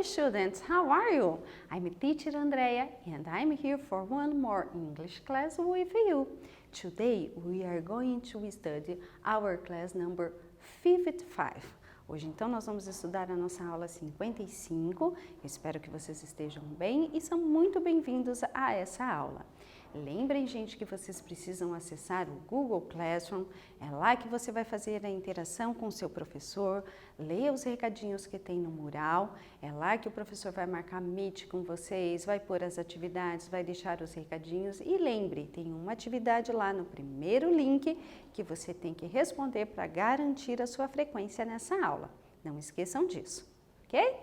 students, how are you? I'm teacher Andrea and I'm here for one more English class with you. Today we are going to study our class number 55. Hoje então nós vamos estudar a nossa aula 55. Eu espero que vocês estejam bem e são muito bem-vindos a essa aula. Lembrem, gente, que vocês precisam acessar o Google Classroom, é lá que você vai fazer a interação com o seu professor, ler os recadinhos que tem no mural, é lá que o professor vai marcar Meet com vocês, vai pôr as atividades, vai deixar os recadinhos e lembre, tem uma atividade lá no primeiro link que você tem que responder para garantir a sua frequência nessa aula. Não esqueçam disso, ok?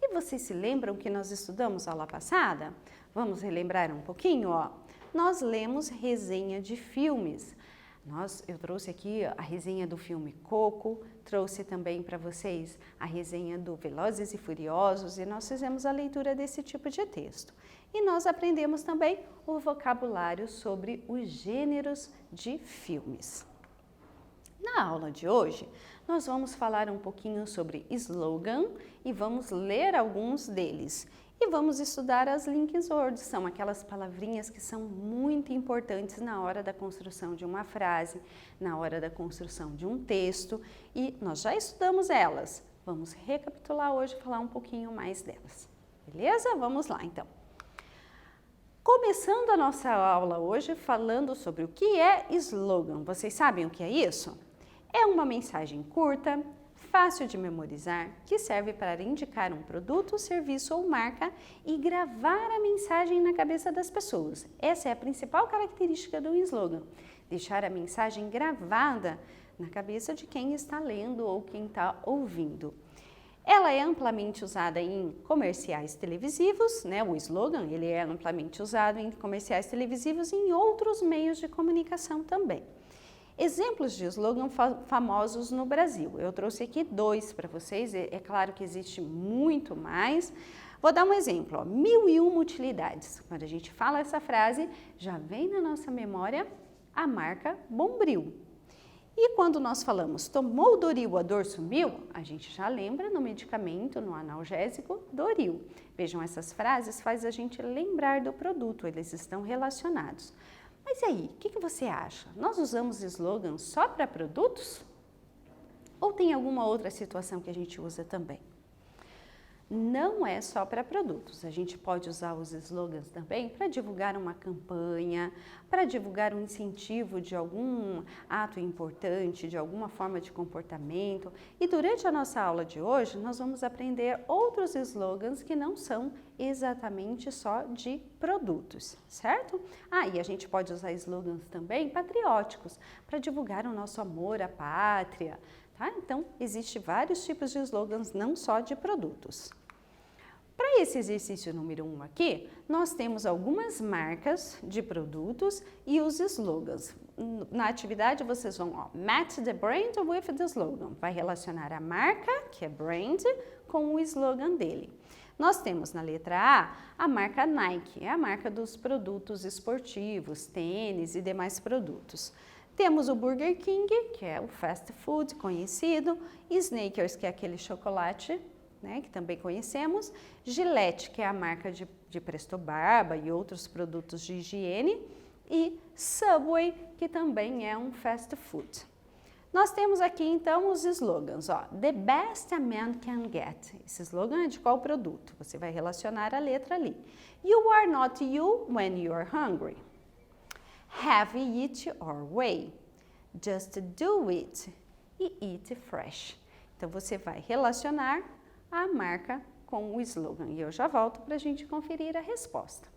E vocês se lembram que nós estudamos a aula passada? Vamos relembrar um pouquinho, ó. Nós lemos resenha de filmes. Eu trouxe aqui a resenha do filme Coco, trouxe também para vocês a resenha do Velozes e Furiosos e nós fizemos a leitura desse tipo de texto. E nós aprendemos também o vocabulário sobre os gêneros de filmes. Na aula de hoje, nós vamos falar um pouquinho sobre slogan e vamos ler alguns deles. E vamos estudar as link words, são aquelas palavrinhas que são muito importantes na hora da construção de uma frase, na hora da construção de um texto e nós já estudamos elas. Vamos recapitular hoje e falar um pouquinho mais delas. Beleza? Vamos lá então. Começando a nossa aula hoje falando sobre o que é slogan. Vocês sabem o que é isso? É uma mensagem curta, fácil de memorizar, que serve para indicar um produto, serviço ou marca e gravar a mensagem na cabeça das pessoas. Essa é a principal característica do slogan, deixar a mensagem gravada na cabeça de quem está lendo ou quem está ouvindo. Ela é amplamente usada em comerciais televisivos, né? O slogan ele é amplamente usado em comerciais televisivos e em outros meios de comunicação também. Exemplos de slogan famosos no Brasil. Eu trouxe aqui dois para vocês, é claro que existe muito mais. Vou dar um exemplo, ó, 1001 utilidades. Quando a gente fala essa frase, já vem na nossa memória a marca Bombril. E quando nós falamos tomou Doril, a dor sumiu, a gente já lembra no medicamento, no analgésico Doril. Vejam, essas frases faz a gente lembrar do produto, eles estão relacionados. Mas e aí, o que você acha? Nós usamos slogans só para produtos? Ou tem alguma outra situação que a gente usa também? Não é só para produtos, a gente pode usar os slogans também para divulgar uma campanha, para divulgar um incentivo de algum ato importante, de alguma forma de comportamento. E durante a nossa aula de hoje, nós vamos aprender outros slogans que não são exatamente só de produtos, certo? E a gente pode usar slogans também patrióticos, para divulgar o nosso amor à pátria, tá? Então, existem vários tipos de slogans, não só de produtos. Para esse exercício número 1 aqui, nós temos algumas marcas de produtos e os slogans. Na atividade vocês vão, match the brand with the slogan. Vai relacionar a marca, que é brand, com o slogan dele. Nós temos na letra A marca Nike, é a marca dos produtos esportivos, tênis e demais produtos. Temos o Burger King, que é o fast food conhecido, Snickers, que é aquele chocolate, né, que também conhecemos, Gillette, que é a marca de Presto Barba e outros produtos de higiene, e Subway, que também é um fast food. Nós temos aqui então os slogans, The best a man can get. Esse slogan é de qual produto? Você vai relacionar a letra ali. You are not you when you are hungry. Have it your way. Just do it. E eat fresh. Então você vai relacionar a marca com o slogan. E eu já volto para a gente conferir a resposta.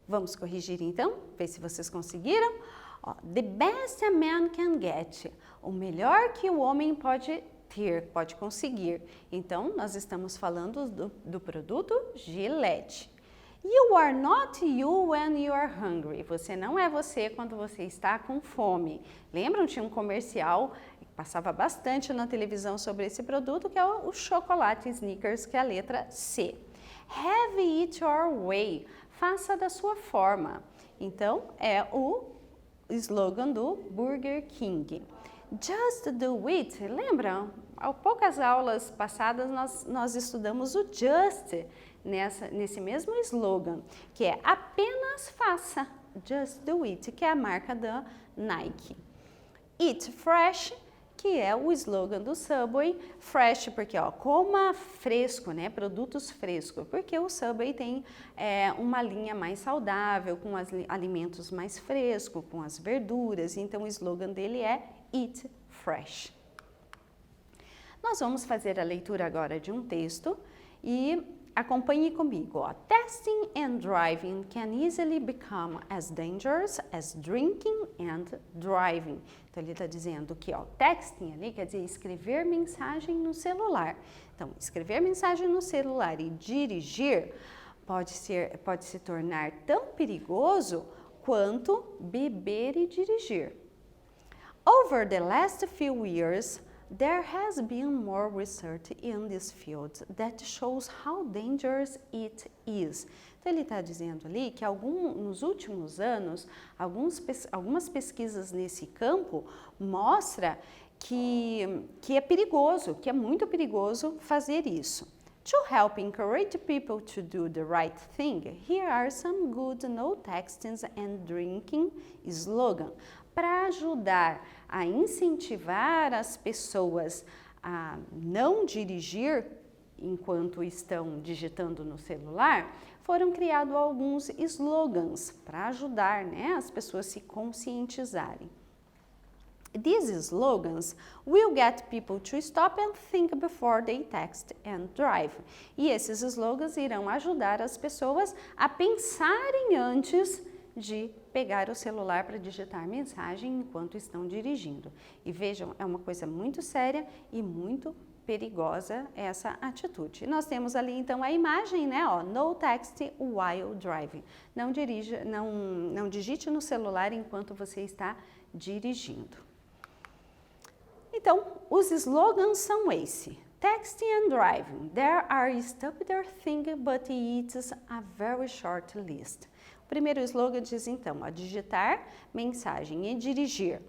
Vamos corrigir então, ver se vocês conseguiram. Ó, the best a man can get, o melhor que o homem pode ter, pode conseguir. Então, nós estamos falando do produto Gillette. You are not you when you are hungry. Você não é você quando você está com fome. Lembram? Tinha um comercial que passava bastante na televisão sobre esse produto, que é o chocolate Snickers, que é a letra C. Have it your way. Faça da sua forma. Então, é o slogan do Burger King. Just do it. Lembram? Há poucas aulas passadas nós estudamos o just nesse mesmo slogan, que é apenas faça. Just do it, que é a marca da Nike. Eat fresh, que é o slogan do Subway. Fresh porque, ó, coma fresco, né? Produtos frescos, porque o Subway tem uma linha mais saudável, com alimentos mais frescos, com as verduras. Então, o slogan dele é Eat fresh. Nós vamos fazer a leitura agora de um texto e acompanhe comigo. Ó. Texting and driving can easily become as dangerous as drinking and driving. Então, ele está dizendo que ó, texting ali quer dizer escrever mensagem no celular. Então, escrever mensagem no celular e dirigir pode se tornar tão perigoso quanto beber e dirigir. Over the last few years, there has been more research in this field that shows how dangerous it is. Então, ele está dizendo ali que nos últimos anos, algumas pesquisas nesse campo mostram que é perigoso, que é muito perigoso fazer isso. To help encourage people to do the right thing, here are some good no texting and drinking slogan. Para ajudar a incentivar as pessoas a não dirigir enquanto estão digitando no celular, foram criados alguns slogans para ajudar, né, as pessoas a se conscientizarem. These slogans will get people to stop and think before they text and drive. E esses slogans irão ajudar as pessoas a pensarem antes de pegar o celular para digitar mensagem enquanto estão dirigindo. E vejam, é uma coisa muito séria e muito perigosa essa atitude. Nós temos ali então a imagem, né? Ó, no text while driving. Não digite no celular enquanto você está dirigindo. Então, os slogans são esse. Texting and driving. There are stupider things, but it's a very short list. O primeiro slogan diz então, ó, digitar mensagem e dirigir.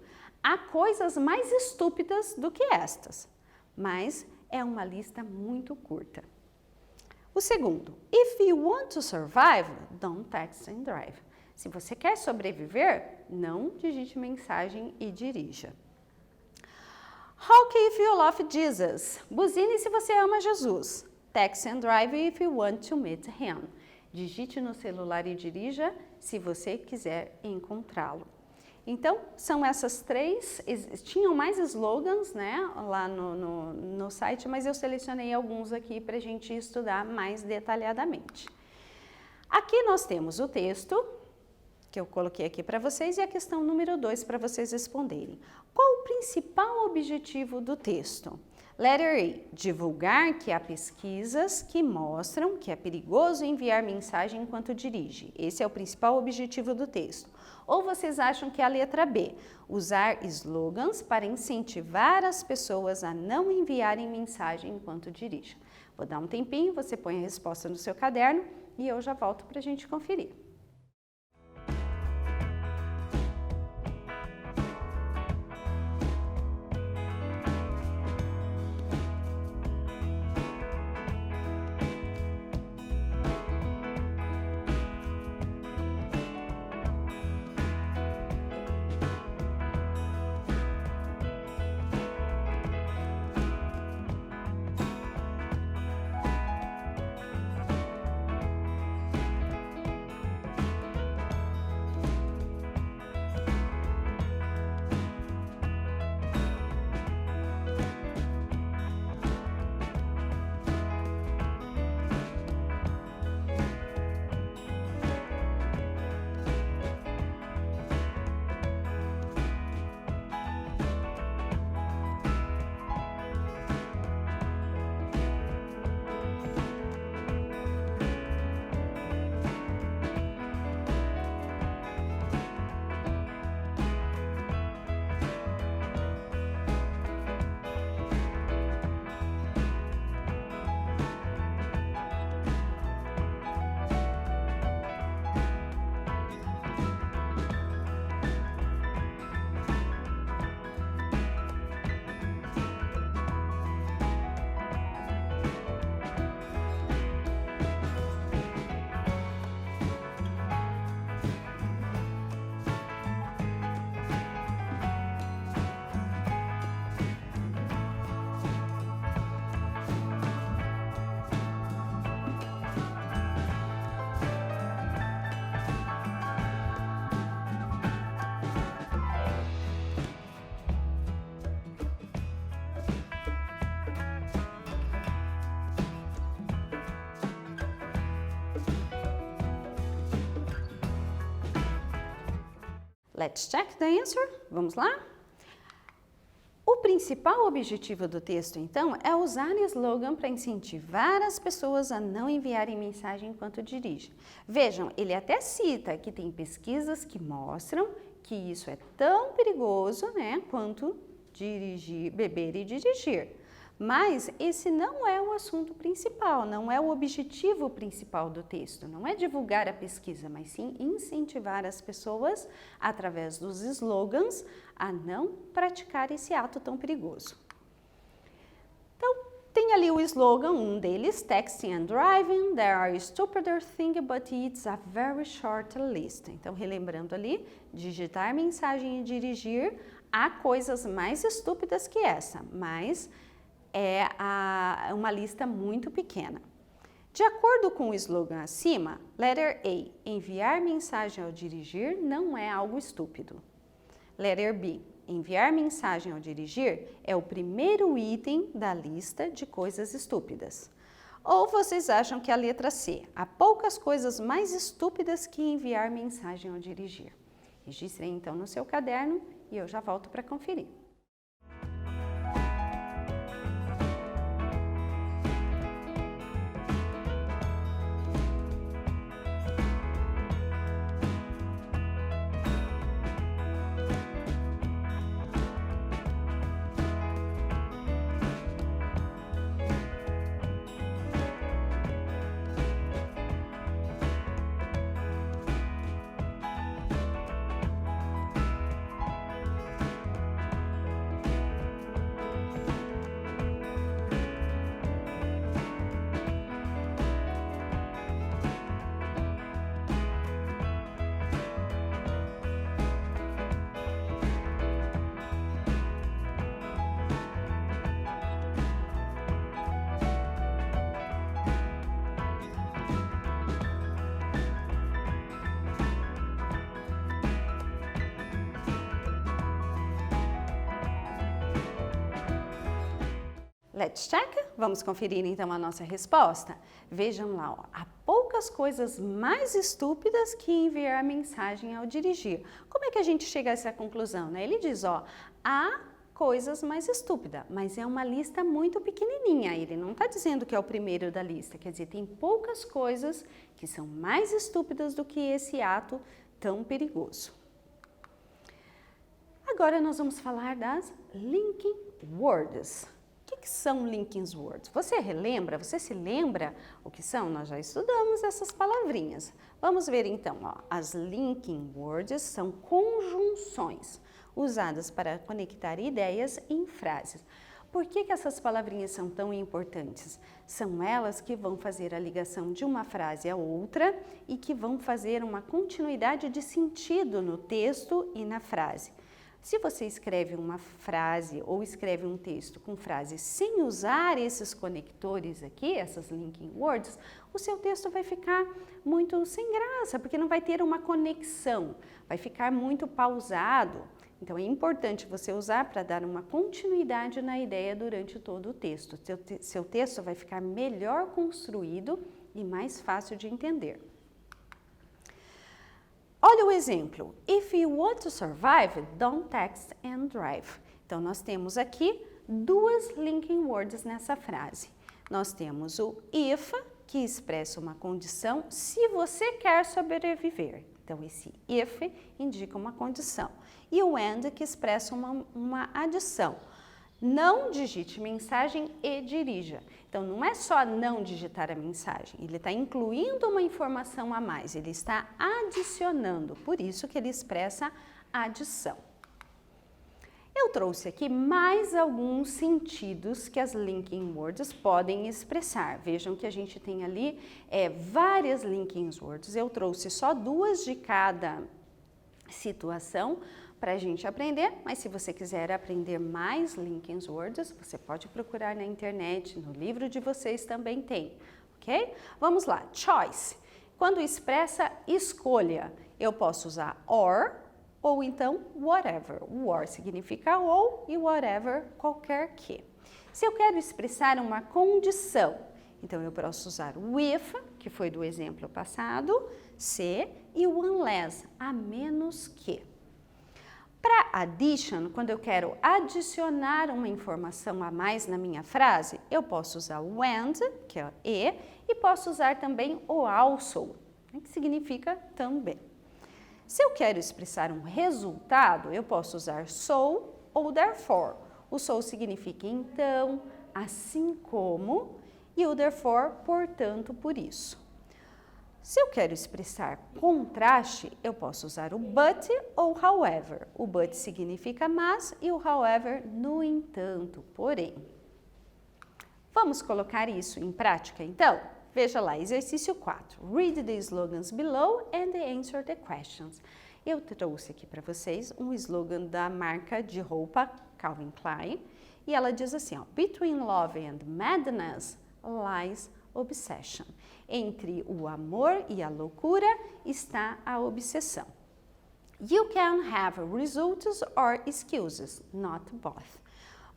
Há coisas mais estúpidas do que estas, mas é uma lista muito curta. O segundo, if you want to survive, don't text and drive. Se você quer sobreviver, não digite mensagem e dirija. Honk if you love Jesus. Buzine se você ama Jesus. Text and drive if you want to meet him. Digite no celular e dirija se você quiser encontrá-lo. Então, são essas três, tinham mais slogans, né, lá no site, mas eu selecionei alguns aqui para a gente estudar mais detalhadamente. Aqui nós temos o texto, que eu coloquei aqui para vocês, e a questão número 2 para vocês responderem. Qual o principal objetivo do texto? Letter A, divulgar que há pesquisas que mostram que é perigoso enviar mensagem enquanto dirige. Esse é o principal objetivo do texto. Ou vocês acham que é a letra B, usar slogans para incentivar as pessoas a não enviarem mensagem enquanto dirigem? Vou dar um tempinho, você põe a resposta no seu caderno e eu já volto para a gente conferir. Let's check the answer. Vamos lá? O principal objetivo do texto, então, é usar slogan para incentivar as pessoas a não enviarem mensagem enquanto dirigem. Vejam, ele até cita que tem pesquisas que mostram que isso é tão perigoso, né, quanto dirigir, beber e dirigir. Mas esse não é o assunto principal, não é o objetivo principal do texto. Não é divulgar a pesquisa, mas sim incentivar as pessoas, através dos slogans, a não praticar esse ato tão perigoso. Então, tem ali o slogan, um deles, Texting and Driving, there are stupider things, but it's a very short list. Então, relembrando ali, digitar mensagem e dirigir, há coisas mais estúpidas que essa, mas é uma lista muito pequena. De acordo com o slogan acima, letter A, enviar mensagem ao dirigir não é algo estúpido. Letter B, enviar mensagem ao dirigir é o primeiro item da lista de coisas estúpidas. Ou vocês acham que a letra C, há poucas coisas mais estúpidas que enviar mensagem ao dirigir? Registre então no seu caderno e eu já volto para conferir. Let's check? Vamos conferir então a nossa resposta? Vejam lá, ó, há poucas coisas mais estúpidas que enviar mensagem ao dirigir. Como é que a gente chega a essa conclusão, né? Ele diz, ó, há coisas mais estúpidas, mas é uma lista muito pequenininha. Ele não está dizendo que é o primeiro da lista, quer dizer, tem poucas coisas que são mais estúpidas do que esse ato tão perigoso. Agora nós vamos falar das linking words. O que são linking words? Você relembra? Você se lembra o que são? Nós já estudamos essas palavrinhas. Vamos ver então, ó. As linking words são conjunções usadas para conectar ideias em frases. Por que essas palavrinhas são tão importantes? São elas que vão fazer a ligação de uma frase a outra e que vão fazer uma continuidade de sentido no texto e na frase. Se você escreve uma frase ou escreve um texto com frase sem usar esses conectores aqui, essas linking words, o seu texto vai ficar muito sem graça, porque não vai ter uma conexão, vai ficar muito pausado. Então é importante você usar para dar uma continuidade na ideia durante todo o texto. Seu texto vai ficar melhor construído e mais fácil de entender. Olha o exemplo. If you want to survive, don't text and drive. Então, nós temos aqui duas linking words nessa frase. Nós temos o if, que expressa uma condição se você quer sobreviver. Então, esse if indica uma condição. E o and, que expressa uma adição. Não digite mensagem e dirija. Então, não é só não digitar a mensagem, ele está incluindo uma informação a mais, ele está adicionando, por isso que ele expressa adição. Eu trouxe aqui mais alguns sentidos que as linking words podem expressar. Vejam que a gente tem ali várias linking words, eu trouxe só duas de cada situação, para a gente aprender, mas se você quiser aprender mais linking words, você pode procurar na internet, no livro de vocês também tem, ok? Vamos lá, choice. Quando expressa escolha, eu posso usar ou então whatever. Or significa ou e whatever, qualquer que. Se eu quero expressar uma condição, então eu posso usar with, que foi do exemplo passado, se, e o unless, a menos que. Para addition, quando eu quero adicionar uma informação a mais na minha frase, eu posso usar o and, que é e posso usar também o also, que significa também. Se eu quero expressar um resultado, eu posso usar so ou therefore. O so significa então, assim como, e o therefore, portanto, por isso. Se eu quero expressar contraste, eu posso usar o but ou however. O but significa mas e o however, no entanto, porém. Vamos colocar isso em prática, então? Veja lá, exercício 4. Read the slogans below and answer the questions. Eu trouxe aqui para vocês um slogan da marca de roupa Calvin Klein e ela diz assim, ó, Between love and madness lies obsession. Entre o amor e a loucura está a obsessão. You can have results or excuses, not both.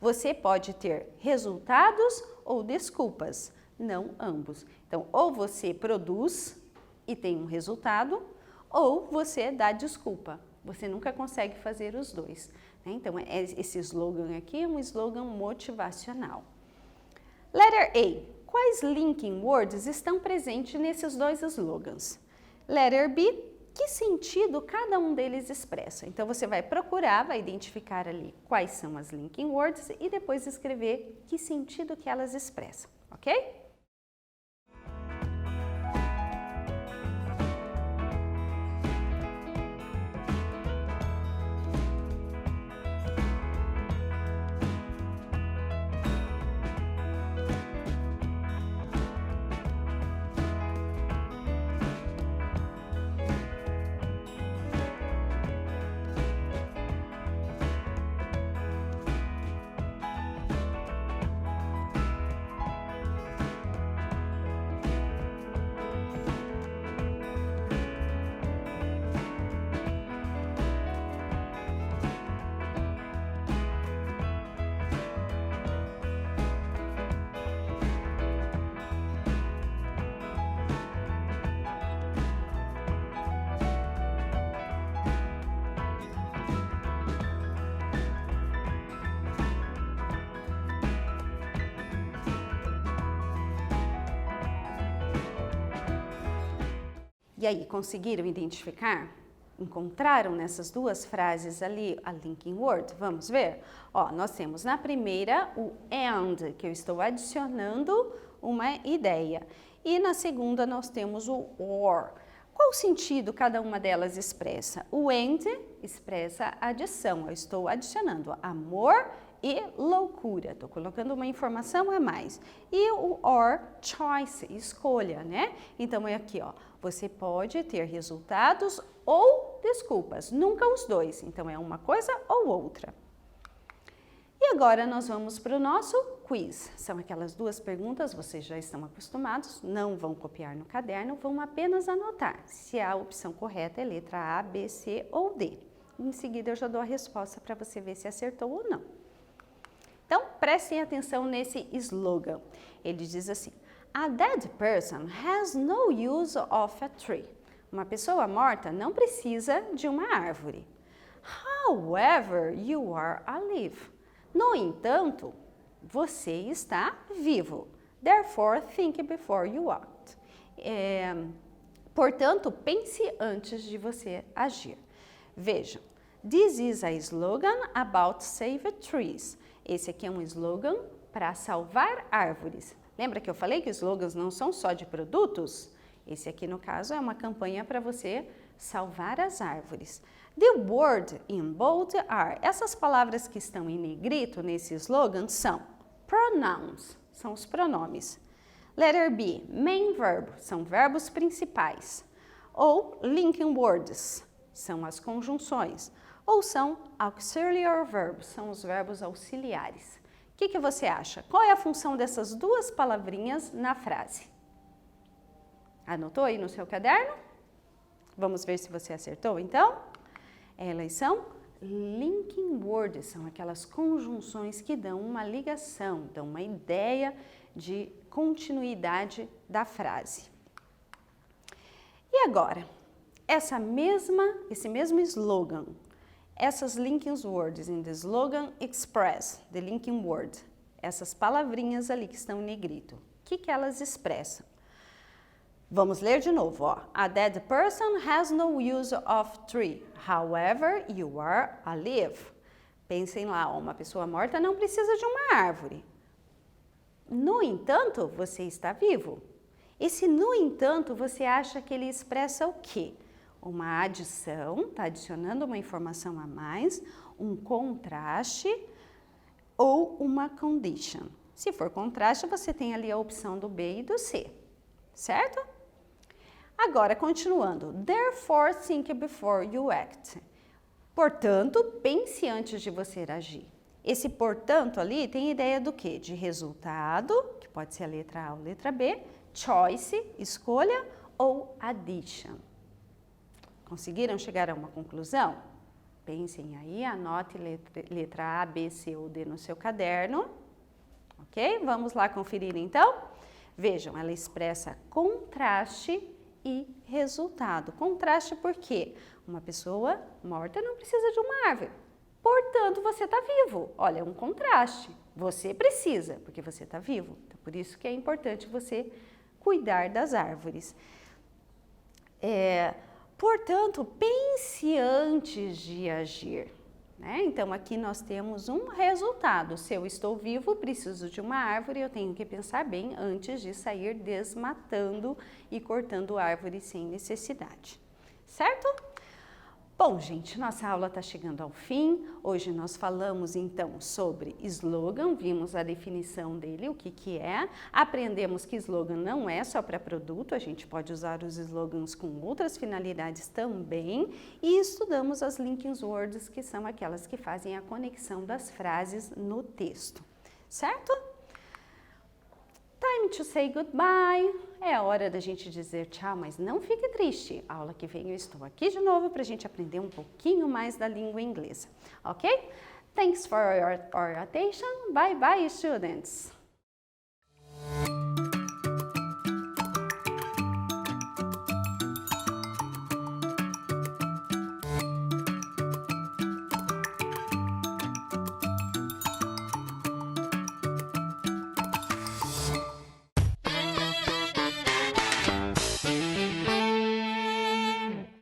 Você pode ter resultados ou desculpas, não ambos. Então, ou você produz e tem um resultado, ou você dá desculpa. Você nunca consegue fazer os dois. Né? Então, esse slogan aqui é um slogan motivacional. Letter A. Quais linking words estão presentes nesses dois slogans? Letter B. Que sentido cada um deles expressa? Então, você vai procurar, vai identificar ali quais são as linking words e depois escrever que sentido que elas expressam, ok? E aí, conseguiram identificar? Encontraram nessas duas frases ali a linking word? Vamos ver? Ó, nós temos na primeira o and, que eu estou adicionando uma ideia. E na segunda nós temos o or. Qual sentido cada uma delas expressa? O and expressa adição, eu estou adicionando amor e loucura, estou colocando uma informação a mais. E o or, choice, escolha, né? Então é aqui, ó, você pode ter resultados ou desculpas, nunca os dois, então é uma coisa ou outra. E agora nós vamos para o nosso quiz. São aquelas duas perguntas, vocês já estão acostumados, não vão copiar no caderno, vão apenas anotar se a opção correta é letra A, B, C ou D. Em seguida eu já dou a resposta para você ver se acertou ou não. Então, prestem atenção nesse slogan. Ele diz assim, a dead person has no use of a tree. Uma pessoa morta não precisa de uma árvore. However, you are alive. No entanto, você está vivo. Therefore, think before you act. Portanto, pense antes de você agir. Vejam, this is a slogan about save trees. Esse aqui é um slogan para salvar árvores. Lembra que eu falei que os slogans não são só de produtos? Esse aqui, no caso, é uma campanha para você salvar as árvores. The word in bold are. Essas palavras que estão em negrito nesse slogan são pronouns, são os pronomes. Letter B, main verb, são verbos principais. Ou linking words, são as conjunções. Ou são auxiliary verbs, são os verbos auxiliares. O que você acha? Qual é a função dessas duas palavrinhas na frase? Anotou aí no seu caderno? Vamos ver se você acertou, então? Elas são linking words, são aquelas conjunções que dão uma ligação, dão uma ideia de continuidade da frase. E agora, esse mesmo slogan, essas linking words in the slogan express, the linking word, essas palavrinhas ali que estão em negrito, o que elas expressam? Vamos ler de novo, ó. A dead person has no use of tree, however you are alive. Pensem lá, ó, uma pessoa morta não precisa de uma árvore. No entanto, você está vivo. Esse no entanto, você acha que ele expressa o quê? Uma adição, está adicionando uma informação a mais, um contraste ou uma condition. Se for contraste, você tem ali a opção do B e do C, certo? Agora, continuando. Therefore, think before you act. Portanto, pense antes de você agir. Esse portanto ali tem ideia do quê? De resultado, que pode ser a letra A ou a letra B, choice, escolha, ou addition. Conseguiram chegar a uma conclusão? Pensem aí, anote letra A, B, C ou D no seu caderno. Ok? Vamos lá conferir então? Vejam, ela expressa contraste e resultado. Contraste por quê? Uma pessoa morta não precisa de uma árvore. Portanto, você está vivo. Olha, é um contraste. Você precisa, porque você está vivo. Então, por isso que é importante você cuidar das árvores. Portanto, pense antes de agir. Né? Então, aqui nós temos um resultado. Se eu estou vivo, preciso de uma árvore, eu tenho que pensar bem antes de sair desmatando e cortando árvores sem necessidade. Certo? Bom, gente, nossa aula está chegando ao fim. Hoje nós falamos, então, sobre slogan, vimos a definição dele, o que é. Aprendemos que slogan não é só para produto, a gente pode usar os slogans com outras finalidades também. E estudamos as linking words, que são aquelas que fazem a conexão das frases no texto, certo? Time to say goodbye. É a hora da gente dizer tchau, mas não fique triste. A aula que vem eu estou aqui de novo para a gente aprender um pouquinho mais da língua inglesa, ok? Thanks for your attention. Bye bye, students.